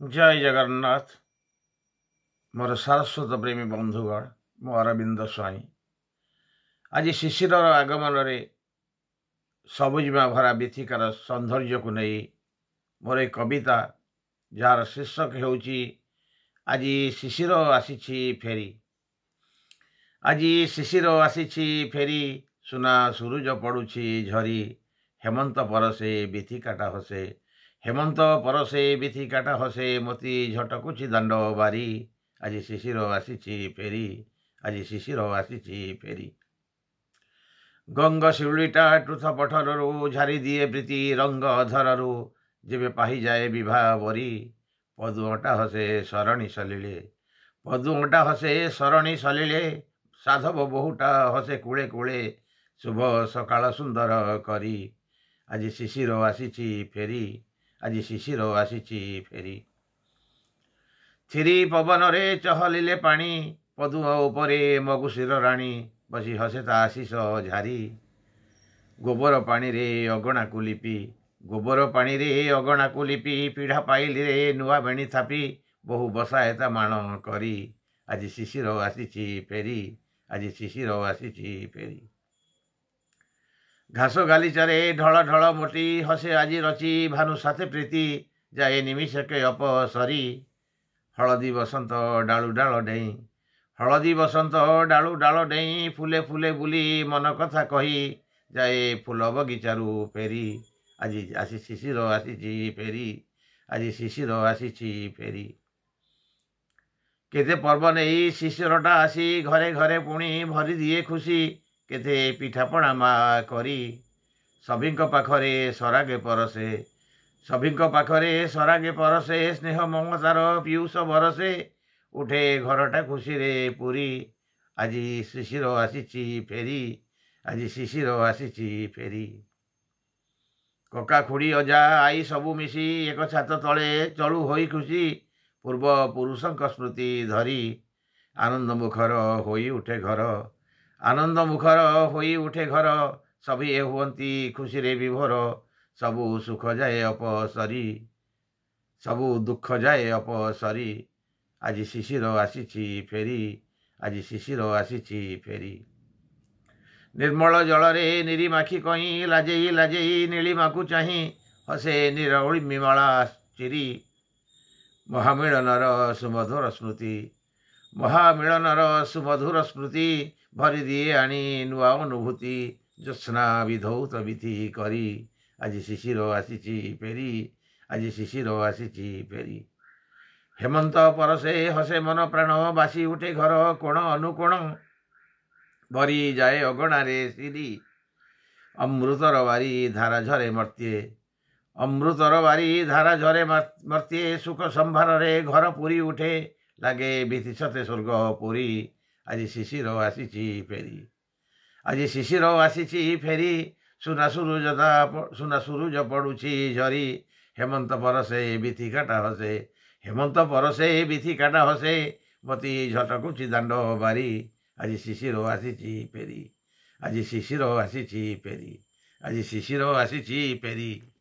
जय जगन्नाथ मोर सारस्वत प्रेमी बंधुगण मो अरविंद स्वाई आज शिशिर आगमन सबुजिमा भरा बीथिकार सौंदर्य को नहीं मोर एक कविता जार शीर्षक होउची आज शिशिर आसीछि फेरी। आज शिशिर आसीछि फेरी सुना सूरज पड़ुछि झरी हेमंत परसे बीथी काटा हसे हेमंत परसे बीथी काटा हसे मोती झटकुछि दांड बारी आज शिशिर आसीछि फेरी आज शिशिर आसीछि फेरी। गंग शिउलीटा टुथ पठरु झारी दिए प्रीति रंग अधरु जेबे पाही जाए विवाह बरी पदुअटा हसे शरणी सलिले पदुअटा हसे शरणी सलिले साधव बहुटा हसे कूले कूले शुभ सकाळ सुंदर करी आज शिशिर आसीछि फेरी आज शिशिर आसीछि फेरी। थिरी पवन रे चहलिले पानी पदुआ उपरे मगुशिर राणी बसी हसे ता आशीष झारी गोबर पानी रे अगणा कुलिपी गोबर पानी रे अगणा कुलिपी पीढ़ा पाइली रे नुआ बेणी थापी बहु बसायता माण करी आज शिशिर आसीछि फेरी आज शिशिर आसीछि फेरी। घास गालीचारे ढल ढल मोटी हसे आज रची भानु साथे प्रीति जाए निमिषके अपसरी हलदी बसंत डालू डाल डेई हलदी बसंत डालू डाल डेई फुले फुले बुली मन कथा कही जाए फूल बगीचारू फेरी आज आसी शिशिर आसीछि फेरी आज शिशिर आसीछि फेरी। केते पर्व नहीं शिशिरटा आसी घरे घरे पुणी भरी दिए खुशी केते पिठापणा मा करी सभिंक पाखरे सरागे परसे सभिंक पाखरे सरागे परसे स्नेह ममतार पीयूष बरसे उठे घरटा खुशी रे पूरी आज शिशिर आसीछि फेरी आज शिशिर आसीछि फेरी। कका खुड़ी अजा आई सबु मिसी एक छात तले चलू होई खुशी पूर्व पुरुषंक स्मृति धरी आनंद मुखर होई उठे घर आनंद मुखर होई उठे घर सभी हुअंती खुशी रे विभोर सबु सुख जाए अपसरी सबु दुख जाए अपसरी आज शिशिर आसीछि फेरी आज शिशिर आसीछि फेरी। निर्मल जल रे निरीमाखी कहीं लाजेई लाजेई नीलिमाकू चाही हसे निरौली मिमला चिरी महामिलनर सुमधुर स्मृति महामिलनर सुमधुर स्मृति भरी दिए आनी नुआ अनुभूति ज्योत्स्ना विधौत विधि करी आज शिशिर आसीछि फेरी आज शिशिर आसीछि फेरी। हेमंत परसे हसे मन प्राण बासी उठे घर कोण अनुकोण भरी जाए अगणा रे सिरी अमृतर बारी धारा झरे मर्त्ये अमृतर बारी धारा झरे मर्त्ये सुख संभार रे घर पुरी उठे लागे बीती सते स्वर्ग पुरी आज शिशिर आसीछि फेरी आज शिशिर आसीछि फेरी सुना सूरज पड़ुछि झरी हेमंत परसे बीथी काटा हसे हेमंत परसे बीथी काटा हसे मती झटकुछि दांड बारी आज शिशिर आसीछि फेरी आज शिशिर आसीछि फेरी आज शिशिर आसीछि फेरी।